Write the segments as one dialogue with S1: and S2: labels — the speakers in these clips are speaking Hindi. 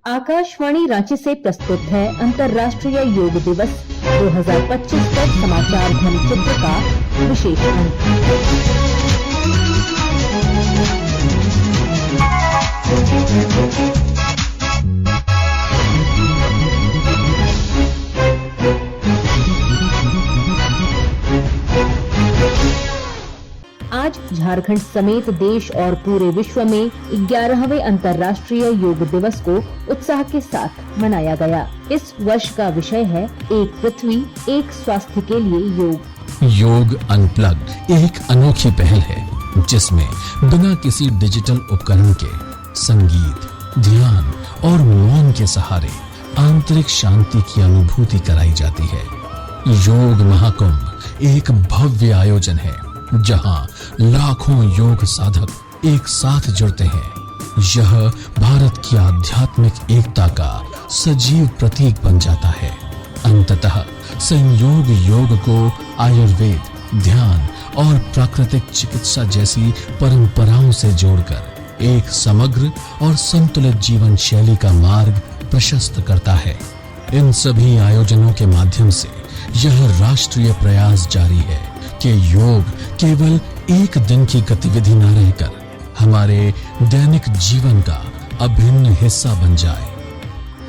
S1: आकाशवाणी रांची से प्रस्तुत है अंतर्राष्ट्रीय योग दिवस 2025 पर समाचार ध्वनिचित्र का विशेष अंक। आज झारखंड समेत देश और पूरे विश्व में 11वें अंतर्राष्ट्रीय योग दिवस को उत्साह के साथ मनाया गया। इस वर्ष का विषय है एक पृथ्वी एक स्वास्थ्य के लिए योग।
S2: योग अनप्लग्ड एक अनोखी पहल है जिसमें बिना किसी डिजिटल उपकरण के संगीत, ध्यान और मौन के सहारे आंतरिक शांति की अनुभूति कराई जाती है। योग महाकुंभ एक भव्य आयोजन है जहां लाखों योग साधक एक साथ जुड़ते हैं। यह भारत की आध्यात्मिक एकता का सजीव प्रतीक बन जाता है। अंततः संयोग योग को आयुर्वेद, ध्यान और प्राकृतिक चिकित्सा जैसी परंपराओं से जोड़कर एक समग्र और संतुलित जीवन शैली का मार्ग प्रशस्त करता है। इन सभी आयोजनों के माध्यम से यह राष्ट्रीय प्रयास जारी है कि योग केवल एक दिन की गतिविधि न रहकर हमारे दैनिक जीवन का अभिन्न हिस्सा बन जाए।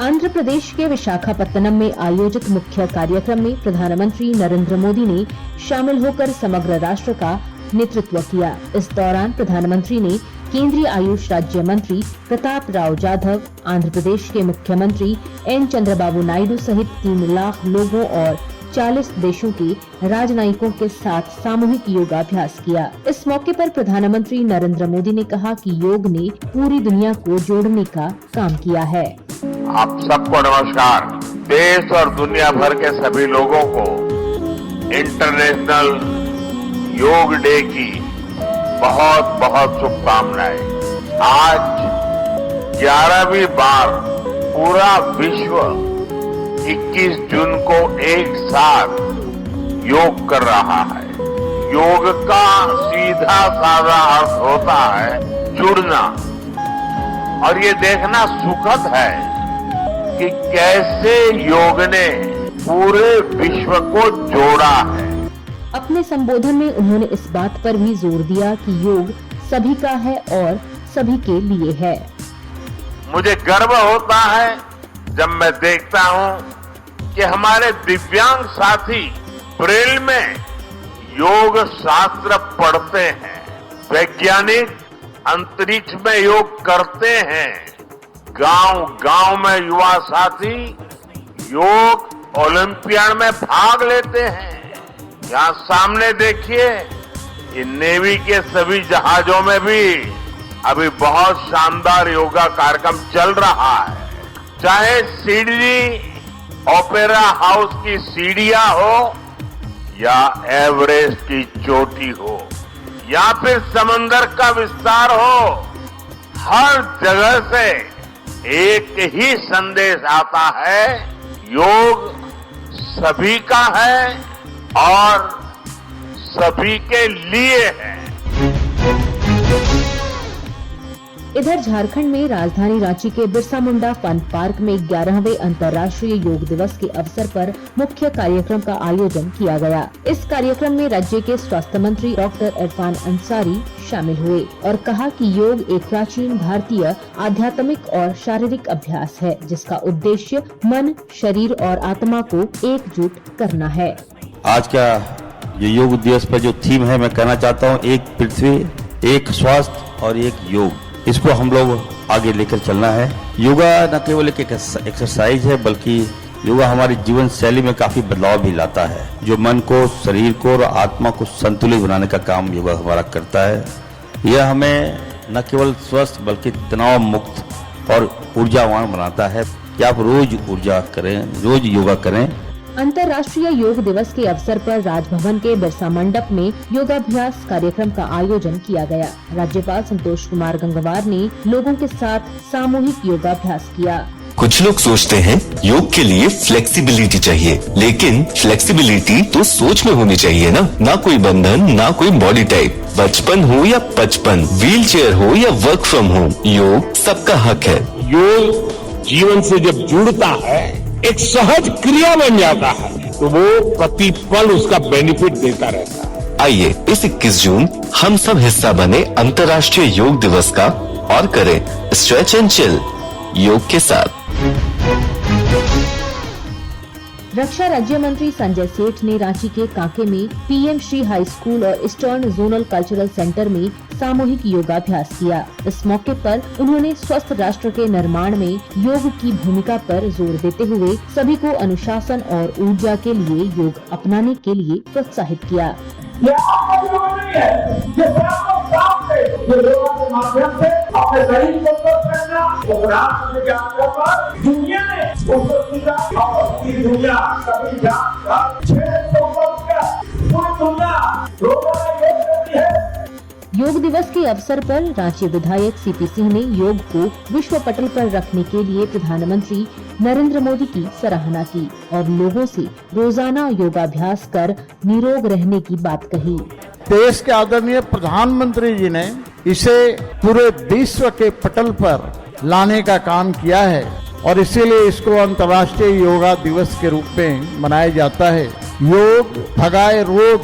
S1: आंध्र प्रदेश के विशाखापत्तनम में आयोजित मुख्य कार्यक्रम में प्रधानमंत्री नरेंद्र मोदी ने शामिल होकर समग्र राष्ट्र का नेतृत्व किया। इस दौरान प्रधानमंत्री ने केंद्रीय आयुष राज्य मंत्री प्रताप राव जाधव, आंध्र प्रदेश के मुख्यमंत्री एन चंद्रबाबू नायडू सहित 3 लाख लोगों और 40 देशों के राजनयिकों के साथ सामूहिक योगाभ्यास किया। इस मौके पर प्रधानमंत्री नरेंद्र मोदी ने कहा कि योग ने पूरी दुनिया को जोड़ने का काम किया है।
S3: आप सबको नमस्कार। देश और दुनिया भर के सभी लोगों को इंटरनेशनल योग डे की बहुत बहुत शुभकामनाएं। आज 11वीं बार पूरा विश्व 21 जून को एक साथ योग कर रहा है। योग का सीधा साधा अर्थ होता है जुड़ना, और ये देखना सुखद है कि कैसे योग ने पूरे विश्व को जोड़ा है।
S1: अपने संबोधन में उन्होंने इस बात पर भी जोर दिया कि योग सभी का है और सभी के लिए है।
S3: मुझे गर्व होता है जब मैं देखता हूं कि हमारे दिव्यांग साथी ब्रेल में योग शास्त्र पढ़ते हैं, वैज्ञानिक अंतरिक्ष में योग करते हैं, गांव-गांव में युवा साथी योग ओलंपियाड में भाग लेते हैं। यहाँ सामने देखिए, ये नेवी के सभी जहाजों में भी अभी बहुत शानदार योगा कार्यक्रम चल रहा है। चाहे सिडनी ओपेरा हाउस की सीढ़ियां हो या एवरेस्ट की चोटी हो या फिर समंदर का विस्तार हो, हर जगह से एक ही संदेश आता है, योग सभी का है और सभी के लिए है।
S1: इधर झारखंड में राजधानी रांची के बिरसा मुंडा फन पार्क में 11वें अंतर्राष्ट्रीय योग दिवस के अवसर पर मुख्य कार्यक्रम का आयोजन किया गया। इस कार्यक्रम में राज्य के स्वास्थ्य मंत्री डॉक्टर इरफान अंसारी शामिल हुए और कहा कि योग एक प्राचीन भारतीय आध्यात्मिक और शारीरिक अभ्यास है जिसका उद्देश्य मन, शरीर और आत्मा को एकजुट करना है।
S4: आज का ये योग दिवस पर जो थीम है, मैं कहना चाहता हूँ, एक पृथ्वी एक स्वास्थ्य और एक योग। इसको हम लोग आगे लेकर चलना है। योगा न केवल एक एक्सरसाइज है बल्कि योगा हमारी जीवन शैली में काफी बदलाव भी लाता है, जो मन को, शरीर को और आत्मा को संतुलित बनाने का काम योगा हमारा करता है। यह हमें न केवल स्वस्थ बल्कि तनाव मुक्त और ऊर्जावान बनाता है कि आप रोज ऊर्जा करें, रोज योगा करें।
S1: अंतर्राष्ट्रीय योग दिवस के अवसर पर राजभवन के बिरसा मंडप में योगाभ्यास कार्यक्रम का आयोजन किया गया। राज्यपाल संतोष कुमार गंगवार ने लोगों के साथ सामूहिक योगाभ्यास किया।
S5: कुछ लोग सोचते हैं योग के लिए फ्लेक्सिबिलिटी चाहिए, लेकिन फ्लेक्सिबिलिटी तो सोच में होनी चाहिए ना कोई बंधन, ना कोई बॉडी टाइप। बचपन हो या 55, व्हील चेयर हो या वर्क फ्रॉम होम, योग सबका हक है।
S6: योग
S3: जीवन से जब जुड़ता है, एक सहज क्रिया बन जाता है, तो वो प्रतिपल उसका बेनिफिट देता रहता है।
S5: आइए इस 21 जून हम सब हिस्सा बने अंतर्राष्ट्रीय योग दिवस का और करें स्ट्रेच एंड चिल योग के साथ।
S1: रक्षा राज्य मंत्री संजय सेठ ने रांची के कांके में पीएम श्री हाई स्कूल और ईस्टर्न जोनल कल्चरल सेंटर में सामूहिक योगाभ्यास किया। इस मौके पर उन्होंने स्वस्थ राष्ट्र के निर्माण में योग की भूमिका पर जोर देते हुए सभी को अनुशासन और ऊर्जा के लिए योग अपनाने के लिए प्रोत्साहित किया।
S6: ये आपका जीवन नहीं है, ये सब साफ है। ये योगा के माध्यम से अपने शरीर को स्वस्थ करना, उस राष्ट्र के आधार पर दुनिया ने उसको सीखा और पूरी दुनिया सभी जान 600 वर्ष का पूरी दुनिया रोजाना योग करती है।
S1: योग दिवस के अवसर पर रांची विधायक सीपी सिंह ने योग को विश्व पटल पर रखने के लिए प्रधानमंत्री नरेंद्र मोदी की सराहना की और लोगों से रोजाना योगाभ्यास कर निरोग रहने की बात कही।
S6: देश के आदरणीय प्रधानमंत्री जी ने इसे पूरे विश्व के पटल पर लाने का काम किया है और इसीलिए इसको अंतर्राष्ट्रीय योगा दिवस के रूप में मनाया जाता है। योग भगाए रोग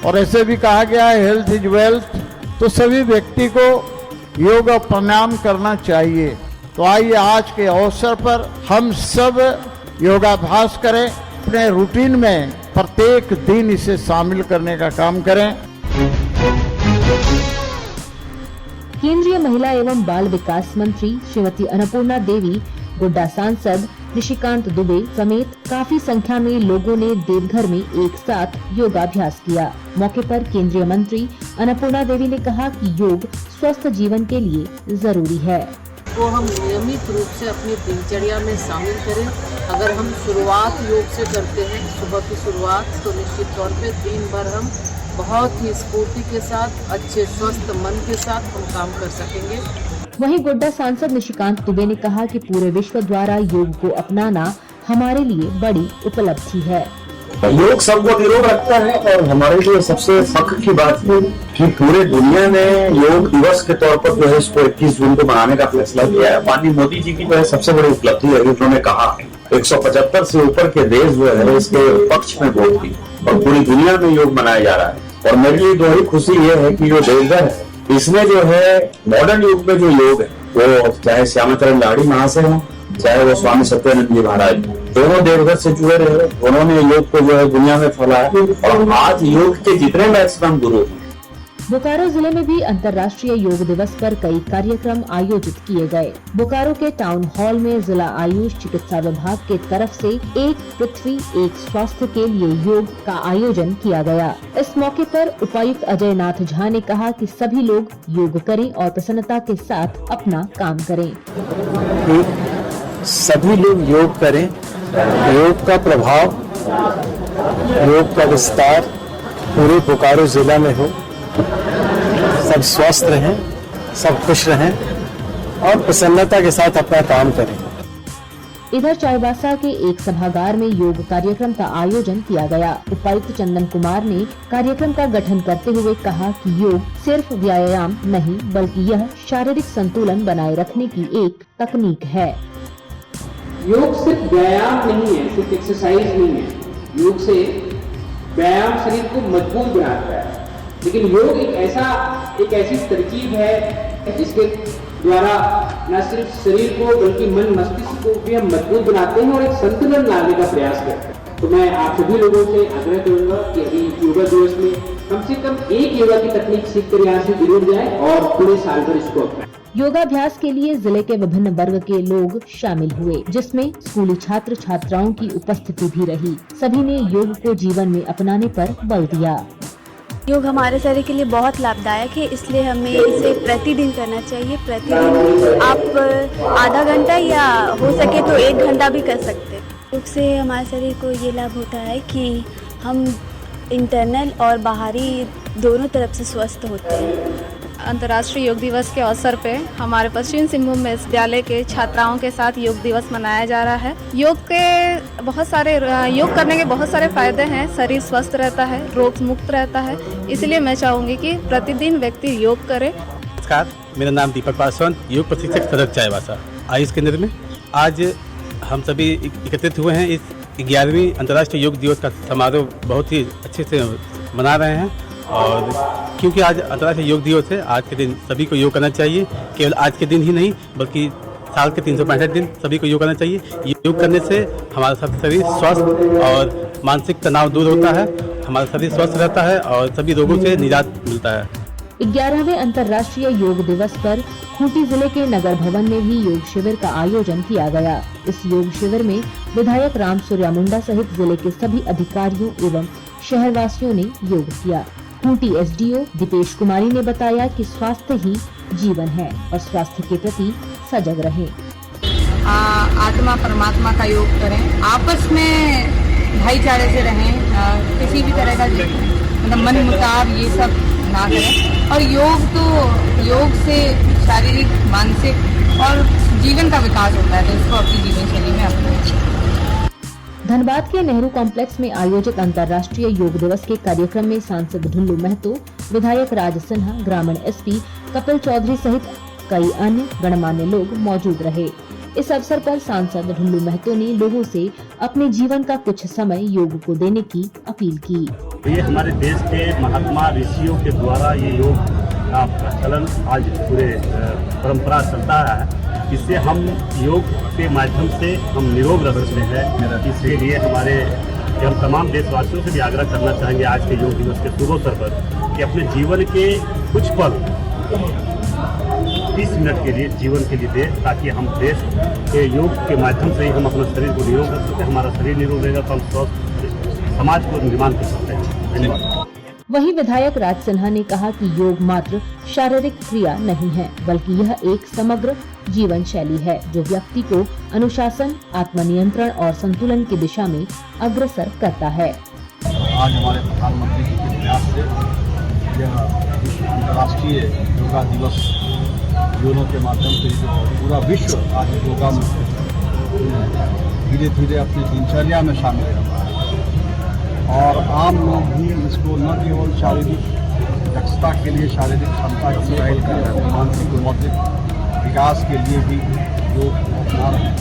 S6: और ऐसे भी कहा गया है हेल्थ इज वेल्थ, तो सभी व्यक्ति को योग प्राणायाम करना चाहिए। तो आइए आज के अवसर पर हम सब योगाभ्यास करें, अपने रूटीन में प्रत्येक दिन इसे शामिल करने का काम करें।
S1: केंद्रीय महिला एवं बाल विकास मंत्री श्रीमती अन्नपूर्णा देवी, गोड्डा सांसद निशिकांत दुबे समेत काफी संख्या में लोगों ने देवघर में एक साथ योगाभ्यास किया। मौके पर केंद्रीय मंत्री अन्नपूर्णा देवी ने कहा कि योग स्वस्थ जीवन के लिए जरूरी है।
S7: को हम नियमित रूप से अपनी दिनचर्या में शामिल करें। अगर हम शुरुआत योग से करते हैं, सुबह की शुरुआत, तो निश्चित तौर पे दिन भर हम बहुत ही स्फूर्ति के साथ, अच्छे स्वस्थ मन के साथ हम काम कर सकेंगे।
S1: वहीं गोड्डा सांसद निशिकांत दुबे ने कहा कि पूरे विश्व द्वारा योग को अपनाना हमारे लिए बड़ी उपलब्धि है।
S8: योग सबको निरोग रखता है और हमारे लिए सबसे फख्र की बात है कि पूरे दुनिया ने योग दिवस के तौर पर जो है इसको 21 जून को मनाने का फैसला किया है। माननीय मोदी जी की जो है सबसे बड़ी उपलब्धि है, उन्होंने कहा 175 से ऊपर के देश जो है इसके पक्ष में वोट दी और पूरी दुनिया में योग मनाया जा रहा है। और मेरे लिए बड़ी खुशी ये है कि जो देवघर है इसमें जो है मॉडर्न युग में जो योग है, वो चाहे श्यामाचरण लाहिड़ी महाशय हो, चाहे वो स्वामी सत्यानंद जी महाराज, दोनों देवघर से जुड़े रहे, उन्होंने योग को जो है दुनिया में फैलाया और आज योग के जितने मैक्सिमम गुरु।
S1: बोकारो जिले में भी अंतर्राष्ट्रीय योग दिवस पर कई कार्यक्रम आयोजित किए गए। बोकारो के टाउन हॉल में जिला आयुष चिकित्सा विभाग के तरफ से एक पृथ्वी एक स्वास्थ्य के लिए योग का आयोजन किया गया। इस मौके पर उपायुक्त अजय नाथ झा ने कहा कि सभी लोग योग करें और प्रसन्नता के साथ अपना काम करें।
S9: सभी लोग योग करें, योग का प्रभाव, योग का विस्तार पूरे बोकारो जिला में हो, सब स्वस्थ रहें, सब खुश रहें और प्रसन्नता के साथ अपना काम करें।
S1: इधर चाईबासा के एक सभागार में योग कार्यक्रम का आयोजन किया गया। उपायुक्त चंदन कुमार ने कार्यक्रम का गठन करते हुए कहा कि योग सिर्फ व्यायाम नहीं बल्कि यह शारीरिक संतुलन बनाए रखने की एक तकनीक है।
S10: योग सिर्फ व्यायाम नहीं है, सिर्फ एक्सरसाइज नहीं है। योग से व्यायाम शरीर को मजबूत बनाता है, लेकिन योग एक ऐसी तरकीब है जिसके द्वारा न सिर्फ शरीर को बल्कि मन मस्तिष्क को भी हम मजबूत बनाते हैं और एक संतुलन लाने का प्रयास करते हैं। तो मैं आप सभी लोगों से आग्रह करूंगा कि अभी योगा दिवस में कम से कम एक योगा की तकनीक सीखकर यहाँ से जरूर जाए और पूरे साल भर इसको अपनाएं।
S1: योगाभ्यास के लिए जिले के विभिन्न वर्ग के लोग शामिल हुए, जिसमें स्कूली छात्र छात्राओं की उपस्थिति भी रही। सभी ने योग को जीवन में अपनाने पर बल दिया।
S11: योग हमारे शरीर के लिए बहुत लाभदायक है, इसलिए हमें इसे प्रतिदिन करना चाहिए। प्रतिदिन आप आधा घंटा या हो सके तो 1 घंटा भी कर सकते हैं। योग से हमारे शरीर को ये लाभ होता है कि हम इंटरनल और बाहरी दोनों तरफ से स्वस्थ होते हैं।
S12: अंतर्राष्ट्रीय योग दिवस के अवसर पे हमारे पश्चिम सिंहभूम विश्वविद्यालय के छात्राओं के साथ योग दिवस मनाया जा रहा है। योग करने के बहुत सारे फायदे हैं। शरीर स्वस्थ रहता है, रोग मुक्त रहता है। इसलिए मैं चाहूँगी कि प्रतिदिन व्यक्ति योग करे।
S13: नमस्कार, मेरा नाम दीपक पासवान, योग प्रशिक्षक सदर चाईबासा। आयुष केंद्र में आज हम सभी एकत्रित हुए हैं। इस 11वीं अंतर्राष्ट्रीय योग दिवस का समारोह बहुत ही अच्छे से मना रहे हैं और क्योंकि आज अंतर्राष्ट्रीय योग दिवस है, आज के दिन सभी को योग करना चाहिए। केवल आज के दिन ही नहीं बल्कि साल के 365 दिन सभी को योग करना चाहिए। योग करने से हमारा शरीर स्वस्थ और मानसिक तनाव दूर होता है, हमारा शरीर स्वस्थ रहता है और सभी रोगों से निजात मिलता है।
S1: 11वें अंतर्राष्ट्रीय योग दिवस पर खूंटी जिले के नगर भवन में भी योग शिविर का आयोजन किया गया। इस योग शिविर में विधायक राम सूर्या मुंडा सहित जिले के सभी अधिकारियों एवं शहरवासियों ने योग किया। खूंटी एसडीओ दीपेश कुमारी ने बताया कि स्वास्थ्य ही जीवन है और स्वास्थ्य के प्रति सजग रहें।
S14: आत्मा परमात्मा का योग करें, आपस में भाईचारे से रहें, किसी भी तरह का मतलब मन मुटाव ये सब ना करें। और योग से शारीरिक, मानसिक और जीवन का विकास होता है, तो इसको अपनी जीवन शैली में अपनाएं।
S1: धनबाद के नेहरू कॉम्प्लेक्स में आयोजित अंतर्राष्ट्रीय योग दिवस के कार्यक्रम में सांसद ढुल्लू महतो, विधायक राज सिन्हा, ग्रामीण एसपी कपिल चौधरी सहित कई अन्य गणमान्य लोग मौजूद रहे। इस अवसर पर सांसद ढुल्लू महतो ने लोगों से अपने जीवन का कुछ समय योग को देने की अपील की।
S15: ये हमारे देश के महात्मा ऋषियों के द्वारा ये योग का प्रचलन आज पूरे परंपरा चलता है। इससे हम योग के माध्यम से हम निरोग रह सकते हैं। इसके लिए हम तमाम देशवासियों से भी आग्रह करना चाहेंगे आज के योग दिवस के शुभ अवसर पर कि अपने जीवन के कुछ पल 30 मिनट के लिए जीवन के लिए दें, ताकि हम देश के योग के माध्यम से ही हम अपने शरीर को निरोग रख सकते हैं। हमारा शरीर निरोग रहेगा तो हम स्वस्थ समाज को निर्माण कर सकते हैं। धन्यवाद।
S1: वहीं विधायक राज सिन्हा ने कहा कि योग मात्र शारीरिक क्रिया नहीं है, बल्कि यह एक समग्र जीवन शैली है जो व्यक्ति को अनुशासन, आत्मनियंत्रण और संतुलन की दिशा में अग्रसर करता है।
S16: आज हमारे प्रधानमंत्री जी के प्रयास से यह अंतर्राष्ट्रीय योगा दिवस योनो के माध्यम से जो पूरा विश्व आज योगा में धीरे धीरे अपनी दिनचर्या में शामिल कर रहा है और आम लोग भी इसको न केवल शारीरिक दक्षता के लिए, शारीरिक क्षमता के लिए बल्कि मानसिक और बौद्धिक विकास के लिए भी योग अपना रहे हैं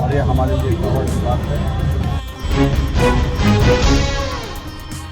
S16: और ये हमारे लिए गौरव की बात है।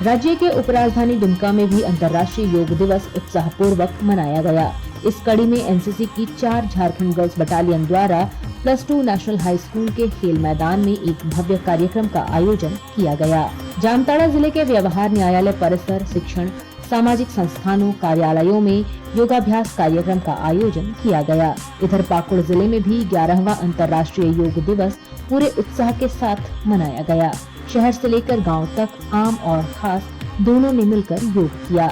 S1: राज्य के उपराजधानी दुमका में भी अंतर्राष्ट्रीय योग दिवस उत्साहपूर्वक मनाया गया। इस कड़ी में एनसीसी की 4 झारखंड गर्ल्स बटालियन द्वारा +2 नेशनल हाई स्कूल के खेल मैदान में एक भव्य कार्यक्रम का आयोजन किया गया। जामताड़ा जिले के व्यवहार न्यायालय परिसर, शिक्षण, सामाजिक संस्थानों, कार्यालयों में योगाभ्यास कार्यक्रम का आयोजन किया गया। इधर पाकुड़ जिले में भी 11वां अंतर्राष्ट्रीय योग दिवस पूरे उत्साह के साथ मनाया गया। शहर से लेकर गांव तक आम और खास दोनों ने मिलकर योग किया।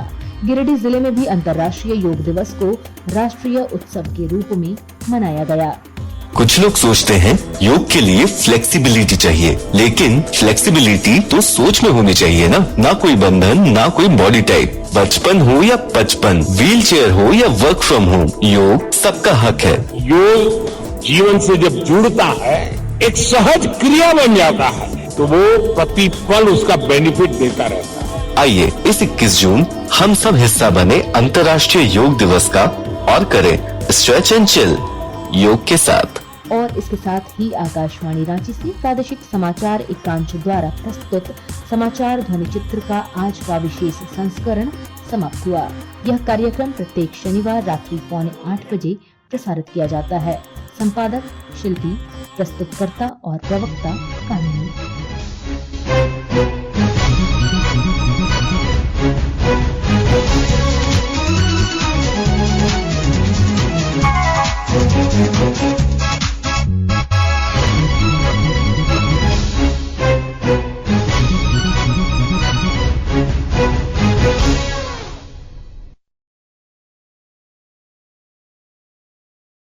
S1: गिरिडीह जिले में भी अंतर्राष्ट्रीय योग दिवस को राष्ट्रीय उत्सव के रूप में मनाया गया।
S5: कुछ लोग सोचते हैं योग के लिए फ्लेक्सिबिलिटी चाहिए, लेकिन फ्लेक्सिबिलिटी तो सोच में होनी चाहिए ना कोई बंधन, ना कोई बॉडी टाइप। बचपन हो या 55, व्हील चेयर हो या वर्क फ्रॉम होम, योग सबका हक है।
S3: योग जीवन से जब जुड़ता है, एक सहज क्रिया बन जाता है, तो वो प्रतिपल उसका बेनिफिट देता रहता है।
S5: आइए इस 21 जून हम सब हिस्सा बने अंतर्राष्ट्रीय योग दिवस का और करें स्ट्रेच एंड चिल योग के साथ।
S1: और इसके साथ ही आकाशवाणी रांची से प्रादेशिक समाचार एकांश द्वारा प्रस्तुत समाचार ध्वनि चित्र का आज का विशेष संस्करण समाप्त हुआ। यह कार्यक्रम प्रत्येक शनिवार रात्रि 7:45 बजे प्रसारित किया जाता है। संपादक, शिल्पी, प्रस्तुतकर्ता और प्रवक्ता कानूनी।